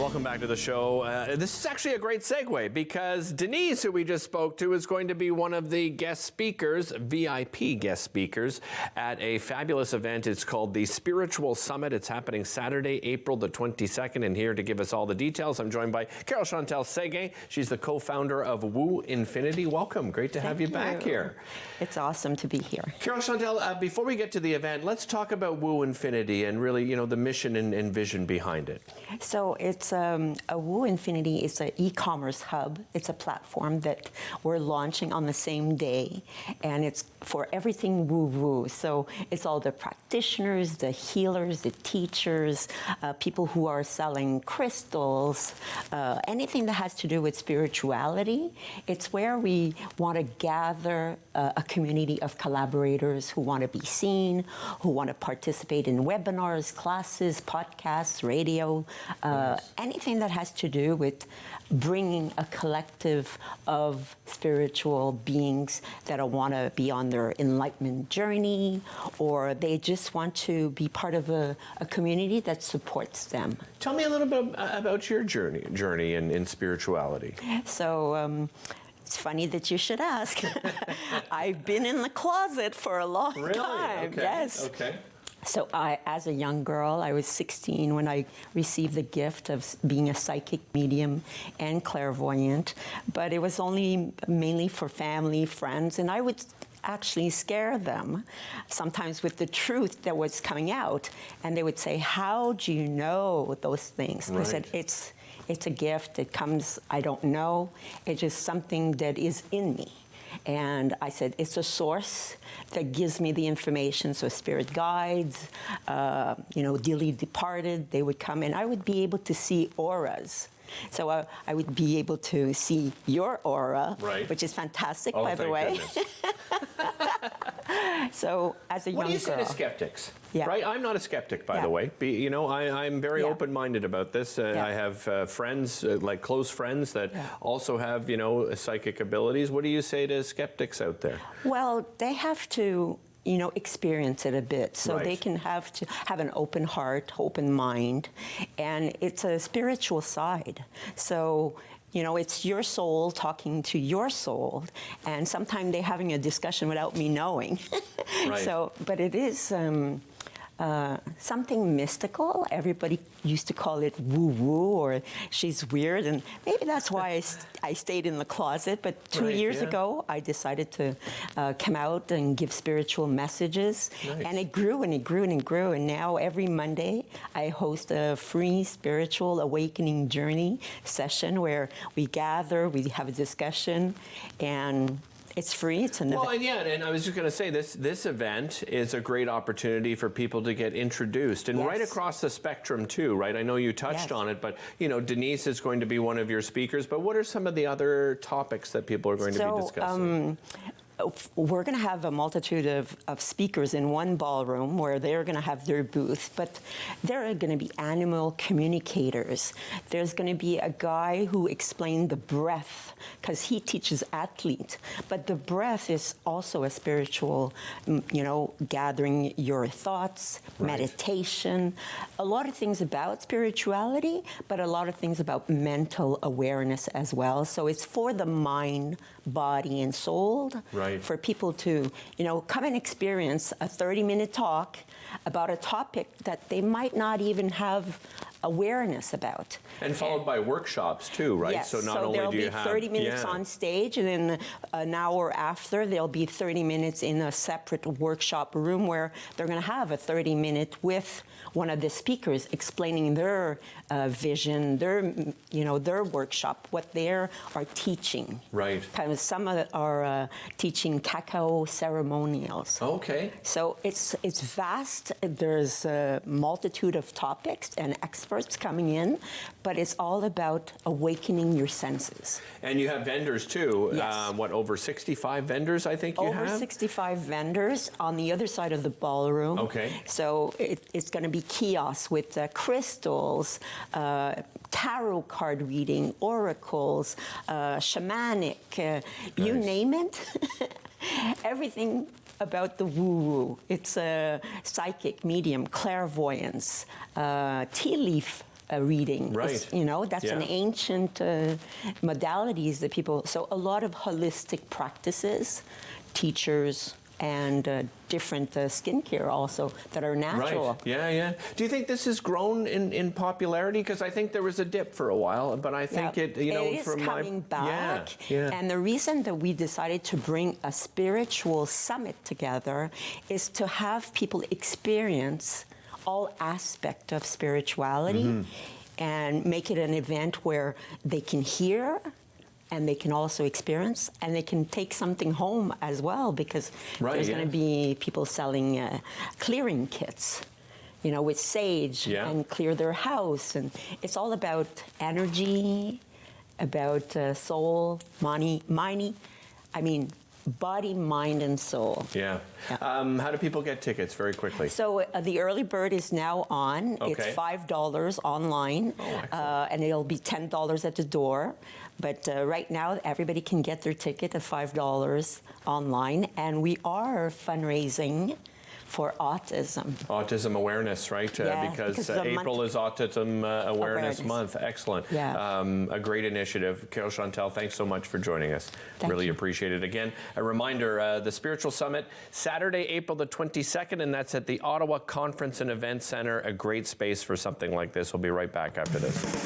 Welcome back to the show. This is actually a great segue because Denise, who we just spoke to, is going to be one of the guest speakers, VIP guest speakers, at a fabulous event. It's called the Spiritual Summit. It's happening Saturday, April the 22nd. And here to give us all the details, I'm joined by Carol-Chantal Séguin. She's the co-founder of Woo Infinity. Welcome. Great to have you back here. It's awesome to be here. Carol-Chantal, before we get to the event, let's talk about Woo Infinity and really, the mission and vision behind it. So it's a Woo Infinity is an e-commerce hub. It's a platform that we're launching on the same day, and it's for everything woo-woo. So it's all the practitioners, the healers, the teachers, people who are selling crystals, anything that has to do with spirituality. It's where we want to gather a community of collaborators who want to be seen, who want to participate in webinars, classes, podcasts, radio, anything that has to do with bringing a collective of spiritual beings that want to be on their enlightenment journey, or they just want to be part of a community that supports them. Tell me a little bit about your journey in spirituality. So, it's funny that you should ask. I've been in the closet for a long time. Okay. Yes. Okay. So as a young girl, I was 16 when I received the gift of being a psychic medium and clairvoyant, but it was only mainly for family, friends, and I would actually scare them sometimes with the truth that was coming out, and they would say, "How do you know those things?" Right. I said, it's a gift. It comes, I don't know. It's just something that is in me. And I said, it's a source that gives me the information. So spirit guides, dearly departed, they would come and I would be able to see auras. So I would be able to see your aura, right, which is fantastic, by the way. So as a young girl. What do you say to skeptics? Yeah. Right? I'm not a skeptic, by the way. I'm very open-minded about this. I have friends, like close friends, that also have, psychic abilities. What do you say to skeptics out there? Well, they have to experience it a bit. So they can have to have an open heart, open mind, and it's a spiritual side. So, it's your soul talking to your soul, and sometimes they're having a discussion without me knowing. Right. So, but it is something mystical. Everybody used to call it woo-woo, or she's weird, and maybe that's why I stayed in the closet. But 2 years ago, I decided to come out and give spiritual messages, and it grew and it grew and it grew, and now every Monday I host a free spiritual awakening journey session where we gather, we have a discussion, and it's free. It's an event. Well, and I was just going to say, this event is a great opportunity for people to get introduced, and right across the spectrum too, right? I know you touched on it, but Denise is going to be one of your speakers. But what are some of the other topics that people are going to be discussing? We're going to have a multitude of speakers in one ballroom where they're going to have their booth, but there are going to be animal communicators. There's going to be a guy who explained the breath, because he teaches athletes, but the breath is also a spiritual, gathering your thoughts, meditation, a lot of things about spirituality, but a lot of things about mental awareness as well. So it's for the mind, body, and soul. For people to, come and experience a 30-minute talk about a topic that they might not even have awareness about. And followed by workshops too, right? Yes, so not only do you have 30 minutes on stage, and then an hour after, there'll be 30 minutes in a separate workshop room where they're going to have a 30-minute with one of the speakers explaining their vision, their workshop, what they are teaching. Right. Kind of some of it are teaching cacao ceremonials. Okay. So it's vast. There's a multitude of topics and experts coming in, but it's all about awakening your senses. And you have vendors too. Yes. Over 65 vendors, I think you have? Over 65 vendors on the other side of the ballroom. Okay. So it's going to be kiosks with crystals, tarot card reading, oracles, shamanic, you name it. Everything about the woo-woo. It's a psychic, medium, clairvoyance, tea leaf reading. Right. That's an ancient modalities that people, so a lot of holistic practices, teachers, and different skincare also that are natural. Right. Yeah. Do you think this has grown in popularity? Because I think there was a dip for a while, but I think it is from coming back. Yeah. And the reason that we decided to bring a spiritual summit together is to have people experience all aspect of spirituality and make it an event where they can hear and they can also experience and they can take something home as well, because there's going to be people selling clearing kits, with sage and clear their house. And it's all about energy, about soul, body, mind, and soul. Yeah. How do people get tickets very quickly? So the early bird is now on. Okay. It's $5 online, and it'll be $10 at the door. But right now, everybody can get their ticket at $5 online, and we are fundraising for autism. Autism awareness, right? Because April is Autism Awareness Month. Excellent. Yeah. A great initiative. Carol-Chantal, thanks so much for joining us. Really appreciate it. Again, a reminder, the Spiritual Summit, Saturday, April the 22nd, and that's at the Ottawa Conference and Event Center, a great space for something like this. We'll be right back after this.